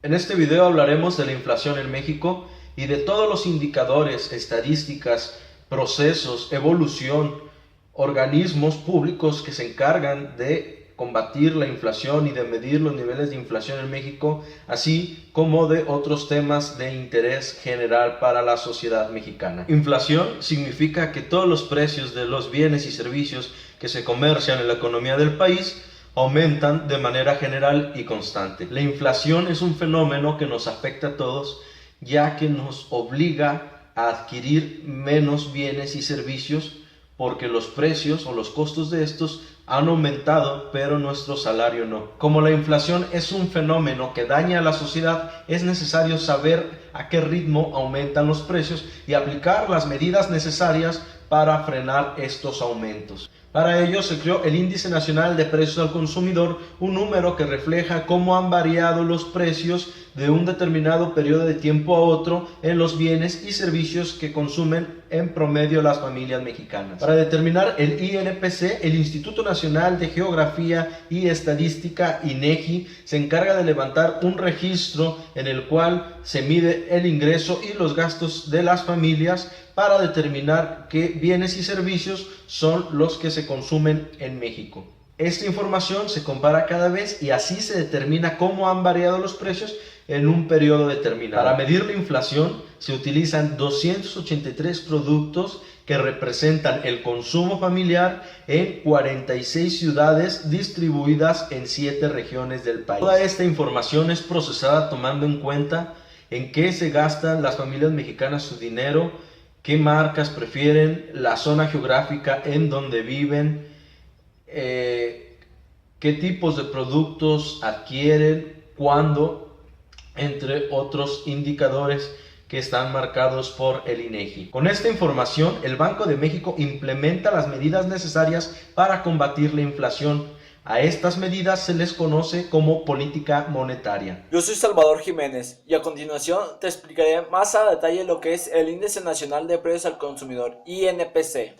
En este video hablaremos de la inflación en México y de todos los indicadores, estadísticas, procesos, evolución, organismos públicos que se encargan de combatir la inflación y de medir los niveles de inflación en México, así como de otros temas de interés general para la sociedad mexicana. Inflación significa que todos los precios de los bienes y servicios que se comercian en la economía del país aumentan de manera general y constante. La inflación es un fenómeno que nos afecta a todos, ya que nos obliga a adquirir menos bienes y servicios porque los precios o los costos de estos han aumentado, pero nuestro salario no. Como la inflación es un fenómeno que daña a la sociedad, es necesario saber a qué ritmo aumentan los precios y aplicar las medidas necesarias para frenar estos aumentos. Para ello se creó el Índice Nacional de Precios al Consumidor, un número que refleja cómo han variado los precios de un determinado periodo de tiempo a otro en los bienes y servicios que consumen en promedio las familias mexicanas. Para determinar el INPC, el Instituto Nacional de Geografía y Estadística, INEGI, se encarga de levantar un registro en el cual se mide el ingreso y los gastos de las familias para determinar qué bienes y servicios son los que se consumen en México. Esta información se compara cada vez y así se determina cómo han variado los precios en un periodo determinado. Para medir la inflación se utilizan 283 productos que representan el consumo familiar en 46 ciudades distribuidas en 7 regiones del país. Toda esta información es procesada tomando en cuenta en qué se gastan las familias mexicanas su dinero, qué marcas prefieren, la zona geográfica en donde viven, qué tipos de productos adquieren, cuándo, entre otros indicadores que están marcados por el INEGI. Con esta información, el Banco de México implementa las medidas necesarias para combatir la inflación. A estas medidas se les conoce como política monetaria. Yo soy Salvador Jiménez y a continuación te explicaré más a detalle lo que es el Índice Nacional de Precios al Consumidor, INPC.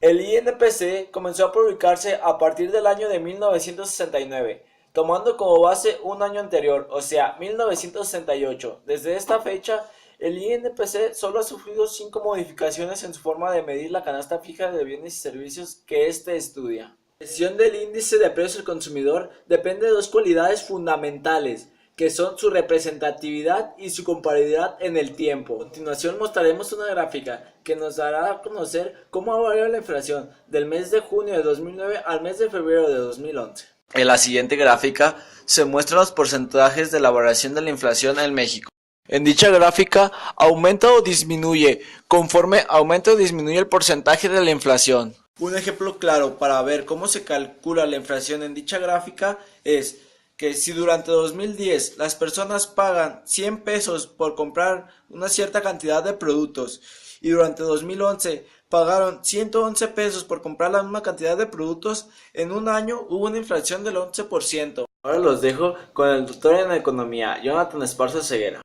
El INPC comenzó a publicarse a partir del año de 1969, tomando como base un año anterior, o sea, 1968. Desde esta fecha, el INPC solo ha sufrido 5 modificaciones en su forma de medir la canasta fija de bienes y servicios que éste estudia. La decisión del índice de precios al consumidor depende de dos cualidades fundamentales, que son su representatividad y su comparabilidad en el tiempo. A continuación mostraremos una gráfica que nos dará a conocer cómo ha variado la inflación del mes de junio de 2009 al mes de febrero de 2011. En la siguiente gráfica se muestran los porcentajes de la variación de la inflación en México. En dicha gráfica aumenta o disminuye conforme aumenta o disminuye el porcentaje de la inflación. Un ejemplo claro para ver cómo se calcula la inflación en dicha gráfica es que si durante 2010 las personas pagan 100 pesos por comprar una cierta cantidad de productos y durante 2011 pagaron 111 pesos por comprar la misma cantidad de productos, en un año hubo una inflación del 11%. Ahora los dejo con el doctor en economía, Jonathan Esparza Ceguera.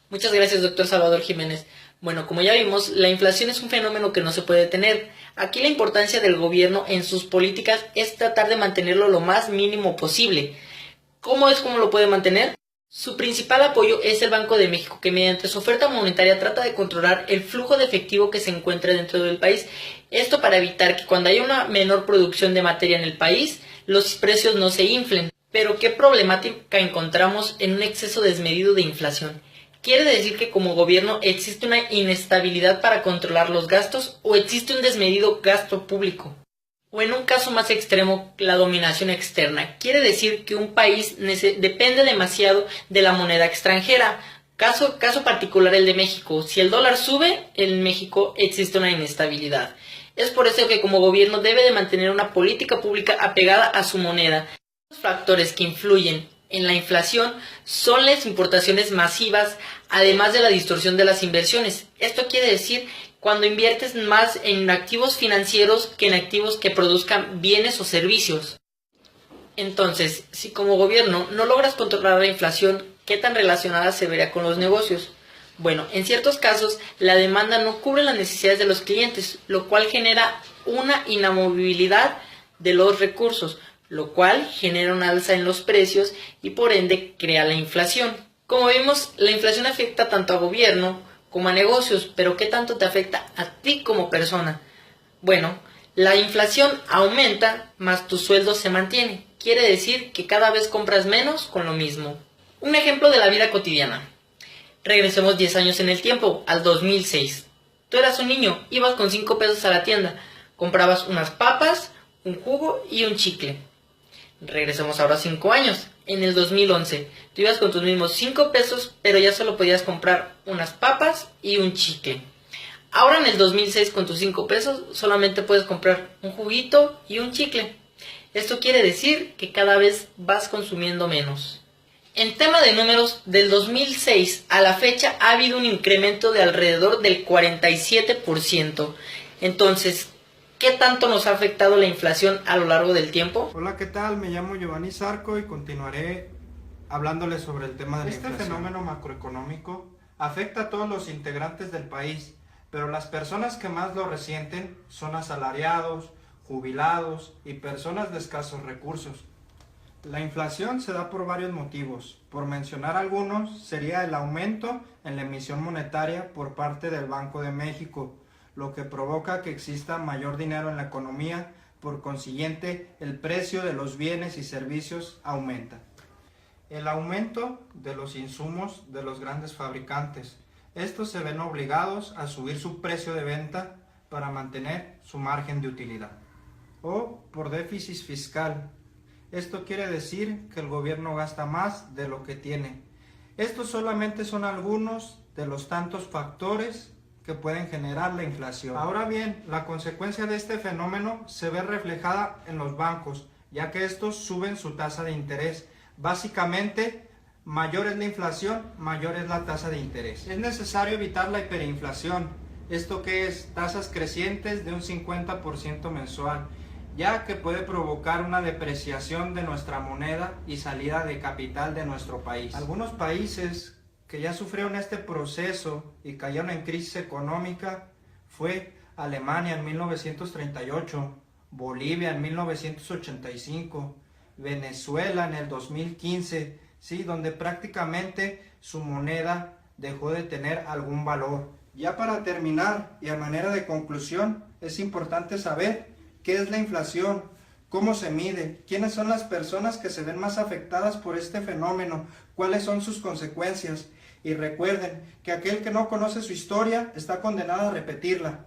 Muchas gracias, doctor Salvador Jiménez. Bueno, como ya vimos, la inflación es un fenómeno que no se puede detener. Aquí la importancia del gobierno en sus políticas es tratar de mantenerlo lo más mínimo posible. ¿Cómo lo puede mantener? Su principal apoyo es el Banco de México, que mediante su oferta monetaria trata de controlar el flujo de efectivo que se encuentra dentro del país. Esto para evitar que cuando haya una menor producción de materia en el país, los precios no se inflen. Pero ¿qué problemática encontramos en un exceso desmedido de inflación? Quiere decir que como gobierno existe una inestabilidad para controlar los gastos o existe un desmedido gasto público. O en un caso más extremo, la dominación externa. Quiere decir que un país depende demasiado de la moneda extranjera. Caso particular el de México. Si el dólar sube, en México existe una inestabilidad. Es por eso que como gobierno debe de mantener una política pública apegada a su moneda. Los factores que influyen en la inflación son las importaciones masivas, además de la distorsión de las inversiones. Esto quiere decir cuando inviertes más en activos financieros que en activos que produzcan bienes o servicios. Entonces, si como gobierno no logras controlar la inflación, ¿qué tan relacionada se verá con los negocios? Bueno, en ciertos casos, la demanda no cubre las necesidades de los clientes, lo cual genera una inamovibilidad de los recursos, lo cual genera un alza en los precios y por ende crea la inflación. Como vimos, la inflación afecta tanto a gobierno como a negocios, pero ¿qué tanto te afecta a ti como persona? Bueno, la inflación aumenta, más tu sueldo se mantiene. Quiere decir que cada vez compras menos con lo mismo. Un ejemplo de la vida cotidiana. Regresemos 10 años en el tiempo, al 2006. Tú eras un niño, ibas con 5 pesos a la tienda, comprabas unas papas, un jugo y un chicle. Regresemos ahora 5 años, en el 2011. Tú ibas con tus mismos 5 pesos, pero ya solo podías comprar unas papas y un chicle. Ahora en el 2006 con tus 5 pesos solamente puedes comprar un juguito y un chicle. Esto quiere decir que cada vez vas consumiendo menos. En tema de números, del 2006 a la fecha ha habido un incremento de alrededor del 47%. Entonces, ¿qué tanto nos ha afectado la inflación a lo largo del tiempo? Hola, ¿qué tal? Me llamo Giovanni Zarco y continuaré hablándoles sobre el tema de la inflación. Este fenómeno macroeconómico afecta a todos los integrantes del país, pero las personas que más lo resienten son asalariados, jubilados y personas de escasos recursos. La inflación se da por varios motivos. Por mencionar algunos, sería el aumento en la emisión monetaria por parte del Banco de México, lo que provoca que exista mayor dinero en la economía, por consiguiente, el precio de los bienes y servicios aumenta. El aumento de los insumos de los grandes fabricantes. Estos se ven obligados a subir su precio de venta para mantener su margen de utilidad. O por déficit fiscal. Esto quiere decir que el gobierno gasta más de lo que tiene. Estos solamente son algunos de los tantos factores que pueden generar la inflación. Ahora bien, la consecuencia de este fenómeno se ve reflejada en los bancos, ya que estos suben su tasa de interés. Básicamente, mayor es la inflación, mayor es la tasa de interés. Es necesario evitar la hiperinflación. ¿Esto qué es? Tasas crecientes de un 50% mensual, ya que puede provocar una depreciación de nuestra moneda y salida de capital de nuestro país. Algunos países que ya sufrieron este proceso y cayeron en crisis económica fue Alemania en 1938, Bolivia en 1985, Venezuela en el 2015, ¿sí? Donde prácticamente su moneda dejó de tener algún valor. Ya para terminar y a manera de conclusión, es importante saber qué es la inflación, cómo se mide, quiénes son las personas que se ven más afectadas por este fenómeno, cuáles son sus consecuencias. Y recuerden que aquel que no conoce su historia está condenado a repetirla.